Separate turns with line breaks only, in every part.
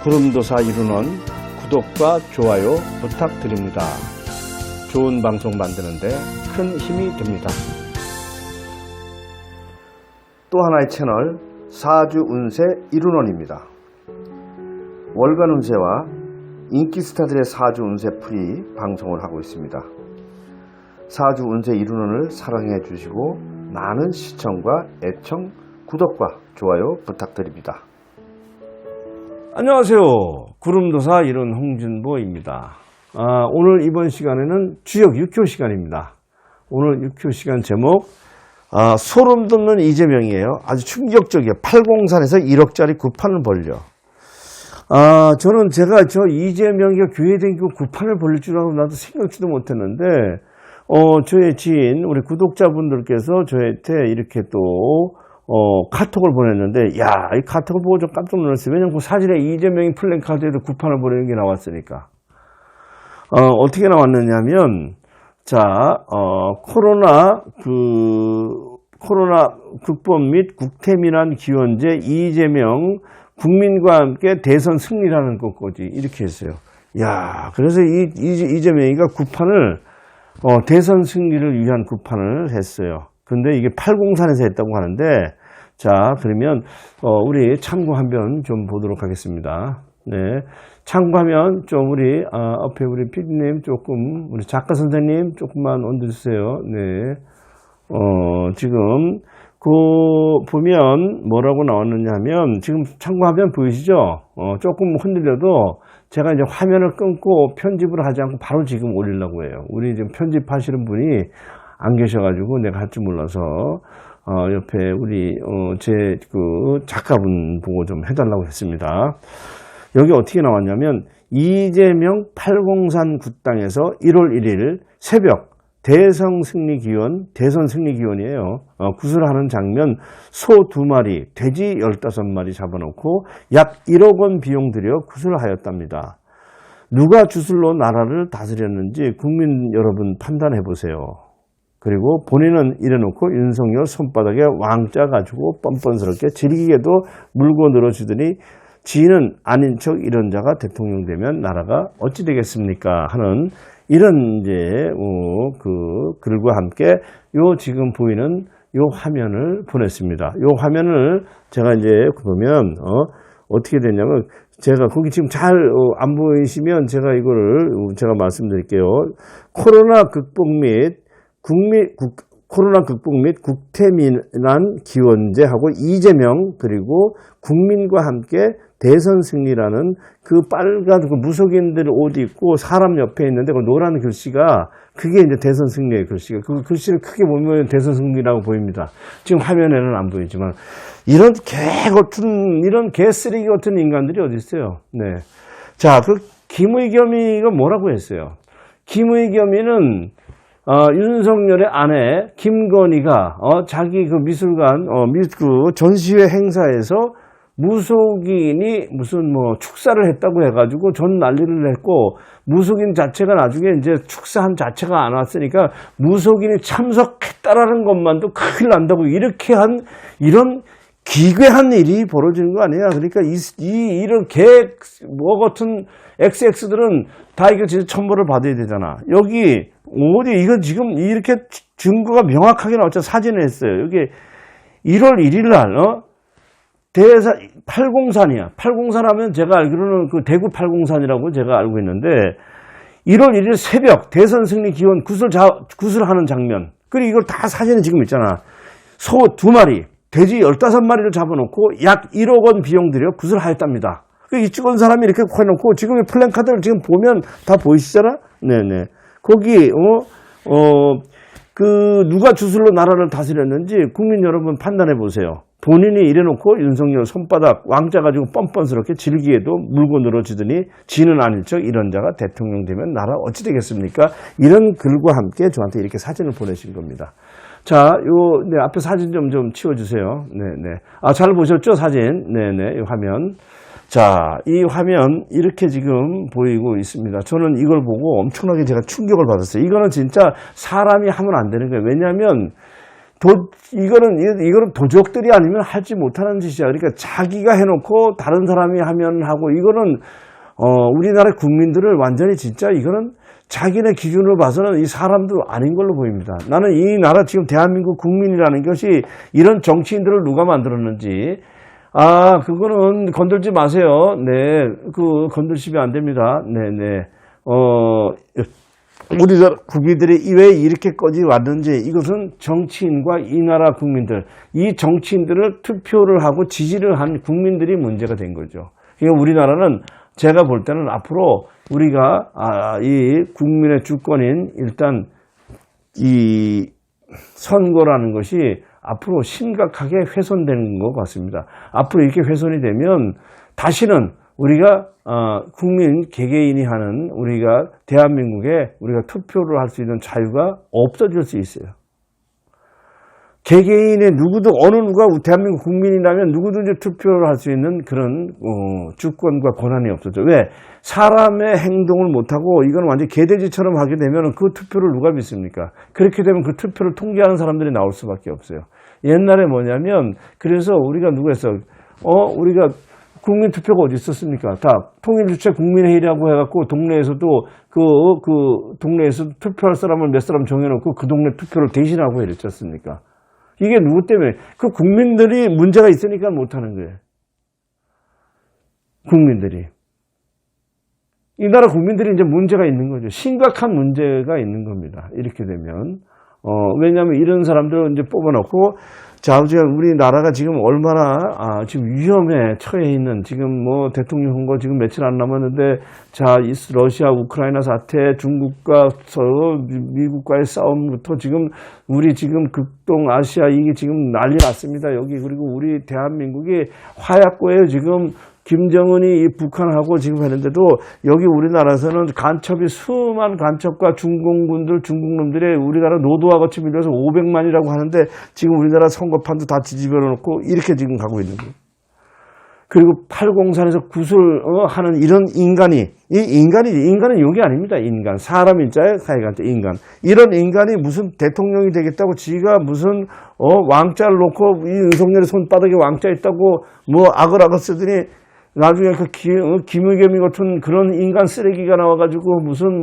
구름도사 이룬원 구독과 좋아요 부탁드립니다. 좋은 방송 만드는데 큰 힘이 됩니다. 또 하나의 채널 사주 운세 이룬원입니다. 월간 운세와 인기 스타들의 사주 운세 풀이 방송을 하고 있습니다. 사주 운세 이룬원을 사랑해 주시고 많은 시청과 애청, 구독과 좋아요 부탁드립니다. 안녕하세요. 구름도사 이룬 홍준보입니다. 오늘 이번 시간에는 주역 6교 시간입니다. 오늘 6교 시간 제목 소름 돋는 이재명이에요. 아주 충격적이에요. 803에서 1억짜리 구판을 벌려. 저는 제가 저 이재명이가 교회 다니고 구판을 벌릴 줄 알고 나도 생각지도 못했는데 저의 지인 우리 구독자분들께서 저한테 이렇게 또 카톡을 보냈는데, 야, 이 카톡을 보고 좀 깜짝 놀랐어요. 왜냐면 그 사진에 이재명이 플랜카드에도 구판을 보내는 게 나왔으니까. 어떻게 나왔느냐면, 자, 코로나 극복 및 국태민안 기원제 이재명 국민과 함께 대선 승리라는 것까지 이렇게 했어요. 야, 그래서 이재명이가 구판을, 대선 승리를 위한 구판을 했어요. 근데 이게 803에서 했다고 하는데, 자, 그러면, 우리 참고하면 좀 보도록 하겠습니다. 네. 참고하면 좀 우리, 앞에 우리 PD님 조금, 우리 작가 선생님 조금만 얹어주세요. 네. 지금, 보면 뭐라고 나왔느냐 하면, 지금 참고하면 보이시죠? 조금 흔들려도 제가 이제 화면을 끊고 편집을 하지 않고 바로 지금 올리려고 해요. 우리 지금 편집하시는 분이 안 계셔가지고 내가 할 줄 몰라서, 옆에 우리, 제 작가분 보고 좀 해달라고 했습니다. 여기 어떻게 나왔냐면, 이재명 803 굿당에서 1월 1일 새벽 대선 승리 기원이에요. 구슬하는 장면, 소 2마리, 돼지 15마리 잡아놓고 약 1억 원 비용 들여 구슬하였답니다. 누가 주술로 나라를 다스렸는지 국민 여러분 판단해 보세요. 그리고 본인은 이래놓고 윤석열 손바닥에 왕자 가지고 뻔뻔스럽게 즐기게도 물고 늘어주더니 지인은 아닌 척 이런 자가 대통령 되면 나라가 어찌 되겠습니까? 하는 이런 이제 글과 함께 요 지금 보이는 요 화면을 보냈습니다. 요 화면을 제가 이제 보면 어떻게 되냐면 제가 거기 지금 잘 안 보이시면 제가 이거를 제가 말씀드릴게요. 코로나 극복 및 국태민안 기원제하고 이재명 그리고 국민과 함께 대선 승리라는 그 빨간 그 무속인들 옷 입고 사람 옆에 있는데 그 노란 글씨가 그게 이제 대선 승리의 글씨가 그 글씨를 크게 보면 대선 승리라고 보입니다. 지금 화면에는 안 보이지만 이런 이런 개쓰레기 같은 인간들이 어디 있어요? 네. 자, 그 김의겸이가 뭐라고 했어요? 김의겸이는 윤석열의 아내 김건희가 자기 그 미술관 그 전시회 행사에서 무속인이 무슨 축사를 했다고 해가지고 전 난리를 냈고 무속인 자체가 나중에 이제 축사한 자체가 안 왔으니까 무속인이 참석했다라는 것만도 큰일 난다고 이렇게 한 이런 기괴한 일이 벌어지는 거 아니야. 그러니까 이런 같은 XX들은 다 이거 진짜 처벌을 받아야 되잖아. 여기 이거 지금 이렇게 증거가 명확하게 나왔죠. 사진을 했어요. 여기 1월 1일 날, 803이야. 803 하면 제가 알기로는 그 대구 803이라고 제가 알고 있는데, 1월 1일 새벽 대선 승리 기원 구슬하는 장면. 그리고 이걸 다 사진에 지금 있잖아. 소 2마리, 돼지 15마리를 잡아놓고 약 1억 원 비용 들여 구슬하였답니다. 이 찍은 사람이 이렇게 해놓고 지금 플랜카드를 지금 보면 다 보이시잖아? 네네. 거기, 누가 주술로 나라를 다스렸는지 국민 여러분 판단해 보세요. 본인이 이래놓고 윤석열 손바닥 왕자 가지고 뻔뻔스럽게 질기에도 물고 늘어지더니 지는 아닐 척 이런 자가 대통령 되면 나라 어찌 되겠습니까? 이런 글과 함께 저한테 이렇게 사진을 보내신 겁니다. 자, 네, 앞에 사진 좀 치워주세요. 네네. 잘 보셨죠? 사진. 네네. 이 화면. 자, 이 화면 이렇게 지금 보이고 있습니다. 저는 이걸 보고 엄청나게 제가 충격을 받았어요. 이거는 진짜 사람이 하면 안 되는 거예요. 왜냐하면 이거는 도적들이 아니면 하지 못하는 짓이야. 그러니까 자기가 해놓고 다른 사람이 하면 하고, 이거는, 우리나라 국민들을 완전히 진짜 이거는 자기네 기준으로 봐서는 이 사람도 아닌 걸로 보입니다. 나는 이 나라 지금 대한민국 국민이라는 것이 이런 정치인들을 누가 만들었는지, 그거는 건들지 마세요. 네, 건들시면 안 됩니다. 네네. 우리나라 국민들이 왜 이렇게까지 왔는지, 이것은 정치인과 이 나라 국민들, 이 정치인들을 투표를 하고 지지를 한 국민들이 문제가 된 거죠. 그러니까 우리나라는 제가 볼 때는 앞으로 우리가 이 국민의 주권인 일단 이 선거라는 것이 앞으로 심각하게 훼손되는 것 같습니다. 앞으로 이렇게 훼손이 되면 다시는 우리가 국민 개개인이 하는, 우리가 대한민국에 우리가 투표를 할 수 있는 자유가 없어질 수 있어요. 개개인의 어느 누가 대한민국 국민이라면 누구든지 투표를 할 수 있는 그런 주권과 권한이 없어져. 왜? 사람의 행동을 못하고 이건 완전히 개돼지처럼 하게 되면 그 투표를 누가 믿습니까? 그렇게 되면 그 투표를 통제하는 사람들이 나올 수밖에 없어요. 옛날에 뭐냐면, 그래서 우리가 우리가 국민 투표가 어디 있었습니까? 다 통일주체 국민회의라고 해갖고 동네에서도 동네에서 투표할 사람을 몇 사람 정해놓고 그 동네 투표를 대신하고 이랬지 않습니까? 이게 누구 때문에? 그 국민들이 문제가 있으니까 못하는 거예요. 국민들이. 이 나라 국민들이 이제 문제가 있는 거죠. 심각한 문제가 있는 겁니다. 이렇게 되면. 왜냐하면 이런 사람들을 이제 뽑아놓고, 자, 우리나라가 지금 얼마나, 지금 위험에 처해 있는, 지금 대통령 선거 지금 며칠 안 남았는데, 자, 러시아, 우크라이나 사태, 중국과 미국과의 싸움부터 지금, 우리 지금 극동아시아 이게 지금 난리 났습니다. 여기, 그리고 우리 대한민국이 화약고에 지금 김정은이 북한하고 지금 했는데도 여기 우리나라에서는 수많은 간첩과 중공군들, 중국놈들의 우리나라 노도와 같이 밀려서 500만이라고 하는데 지금 우리나라 선거판도 다 뒤집어 놓고 이렇게 지금 가고 있는 거예요. 그리고 803에서 구술하는 이런 인간은 여기 아닙니다. 인간. 사람 인자에 하여간 인간. 이런 인간이 무슨 대통령이 되겠다고 지가 무슨, 왕자를 놓고 이 윤석열의 손바닥에 왕자 있다고 아글아글 쓰더니 나중에 김의겸이 같은 그런 인간 쓰레기가 나와가지고 무슨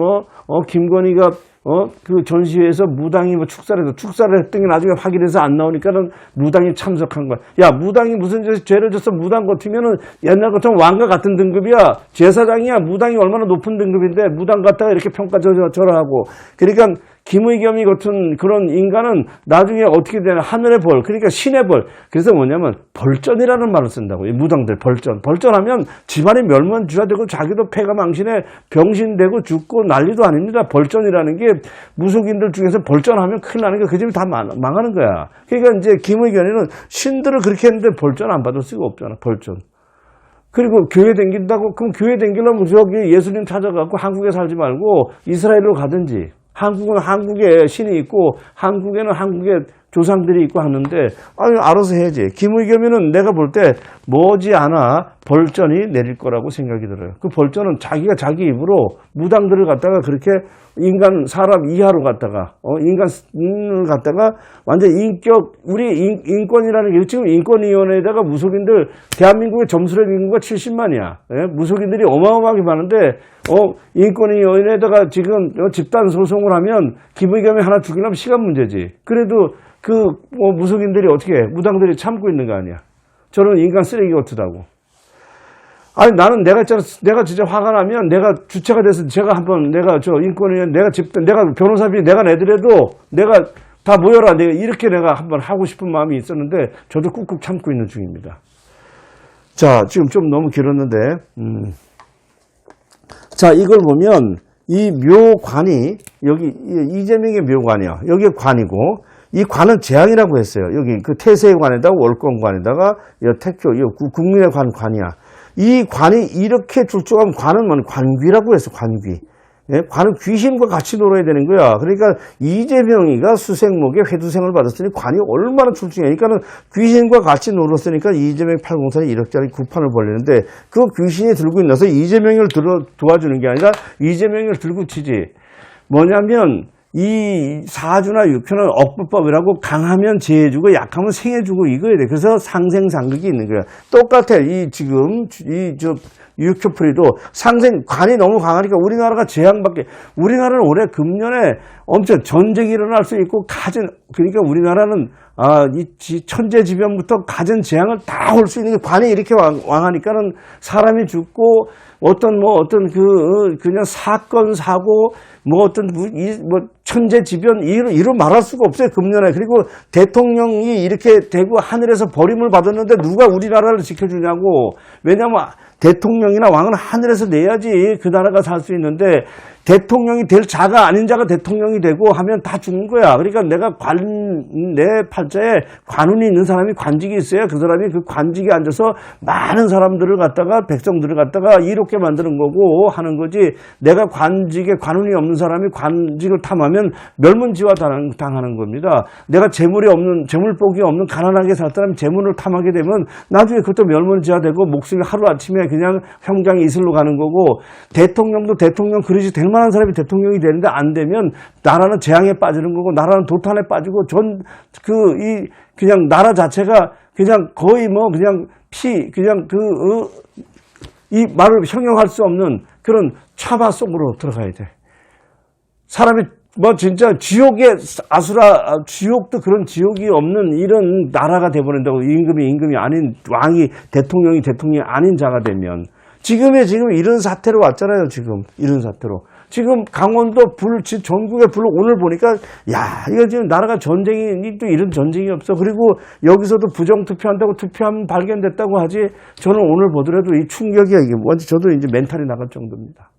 김건희가 그 전시회에서 무당이 축사를 했더니 나중에 확인해서 안 나오니까는 무당이 참석한 거야. 야, 무당이 무슨 죄를 져서 무당 같으면은 옛날 같으면 왕과 같은 등급이야. 제사장이야. 무당이 얼마나 높은 등급인데 무당 갖다가 이렇게 평가절하하고. 그러니까 김의겸이 같은 그런 인간은 나중에 어떻게 되나, 하늘의 벌, 그러니까 신의 벌. 그래서 뭐냐면 벌전이라는 말을 쓴다고. 이 무당들 벌전하면 집안이 멸망주야 되고 자기도 폐가 망신해 병신되고 죽고 난리도 아닙니다. 벌전이라는 게 무속인들 중에서 벌전하면 큰일 나는 게 그 집이 다 망하는 거야. 그러니까 이제 김의겸이는 신들을 그렇게 했는데 벌전 안 받을 수가 없잖아. 벌전. 그리고 교회 댕긴다고, 그럼 교회 댕기려면 저기 예수님 찾아가고 한국에 살지 말고 이스라엘로 가든지. 한국은 한국에 신이 있고 한국에는 한국의 조상들이 있고 하는데 알아서 해야지. 김의겸이는 내가 볼 때 머지않아 벌전이 내릴 거라고 생각이 들어요. 그 벌전은 자기가 자기 입으로 무당들을 갖다가 그렇게 사람 이하로 갖다가 인간을 갖다가 완전 우리 인권이라는 게 지금 인권위원회에다가 무속인들 대한민국의 점수력 인구가 70만이야. 예? 무속인들이 어마어마하게 많은데 인권위원회에다가 지금 집단 소송을 하면 김의겸이 하나 죽이려면 시간 문제지. 그래도 무속인들이 어떻게 해? 무당들이 참고 있는 거 아니야. 저런 인간 쓰레기 같다고. 아니, 나는 내가 진짜 화가 나면 내가 주체가 돼서 내가 인권위원, 내가 변호사비 내가 내더라도 내가 다 모여라. 이렇게 내가 한번 하고 싶은 마음이 있었는데 저도 꾹꾹 참고 있는 중입니다. 자, 지금 좀 너무 길었는데, 자, 이걸 보면 이 묘관이 여기 이재명의 묘관이야. 여기가 관이고, 이 관은 재앙이라고 했어요. 여기 그 태세의 관에다가 월권관에다가 태교, 국민의 관이야. 이 관이 이렇게 출중하면 관은 관귀라고 했어. 관귀. 예? 관은 귀신과 같이 놀아야 되는 거야. 그러니까 이재명이가 수생목에 회두생을 받았으니 관이 얼마나 출중해. 그러니까는 귀신과 같이 놀았으니까 이재명 804에 1억짜리 구판을 벌리는데 그 귀신이 들고 있나서 이재명을 도와주는 게 아니라 이재명을 들고 치지. 뭐냐면 이 사주나 육효는 억부법이라고 강하면 제해주고 약하면 생해주고 이거야 돼. 그래서 상생상극이 있는 거야. 똑같아. 육효풀이도 상생관이 너무 강하니까 우리나라가 재앙밖에, 우리나라는 올해 금년에 엄청 전쟁이 일어날 수 있고 그러니까 우리나라는 이 천재지변부터 가전 재앙을 다 올 수 있는 게 관이 이렇게 왕하니까는 사람이 죽고 그냥 사건, 사고, 천재지변, 이로 말할 수가 없어요, 금년에. 그리고 대통령이 이렇게 되고 하늘에서 버림을 받았는데 누가 우리나라를 지켜주냐고. 왜냐면 대통령이나 왕은 하늘에서 내야지 그 나라가 살 수 있는데, 대통령이 될 자가 아닌 자가 대통령이 되고 하면 다 죽는 거야. 그러니까 내 팔자에 관운이 있는 사람이 관직이 있어야 그 사람이 그 관직에 앉아서 많은 사람들을 갖다가, 백성들을 갖다가 이롭게 만드는 거고 하는 거지. 내가 관직에 관운이 없는 사람이 관직을 탐하면 멸문지화 당하는 겁니다. 내가 재물복이 없는 가난하게 살 사람이 재물을 탐하게 되면 나중에 그것도 멸문지화되고 목숨이 하루아침에 그냥 형장이 이슬로 가는 거고, 대통령도 대통령 그릇이 될 만한 사람이 대통령이 되는데 안 되면 나라는 재앙에 빠지는 거고, 나라는 도탄에 빠지고, 그냥 나라 자체가 그냥 거의 이 말을 형용할 수 없는 그런 차마 속으로 들어가야 돼. 사람이 진짜 지옥도 그런 지옥이 없는 이런 나라가 돼버린다고. 임금이 아닌 왕이, 대통령이 아닌 자가 되면. 지금 이런 사태로 왔잖아요, 이런 사태로. 지금 강원도 전국의 불 오늘 보니까, 이거 지금 나라가 또 이런 전쟁이 없어. 그리고 여기서도 부정투표한다고 투표하면 발견됐다고 하지. 저는 오늘 보더라도 이 충격이야, 이게. 완전 저도 이제 멘탈이 나갈 정도입니다.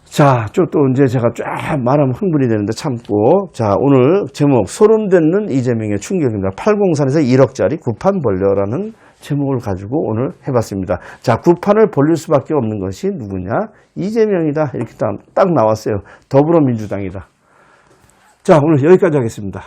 자, 또 이제 제가 쫙 말하면 흥분이 되는데 참고. 자, 오늘 제목, 소름 돋는 이재명의 충격입니다. 803에서 1억짜리 구판 벌려라는 제목을 가지고 오늘 해봤습니다. 자, 구판을 벌릴 수밖에 없는 것이 누구냐? 이재명이다. 이렇게 딱 나왔어요. 더불어민주당이다. 자, 오늘 여기까지 하겠습니다.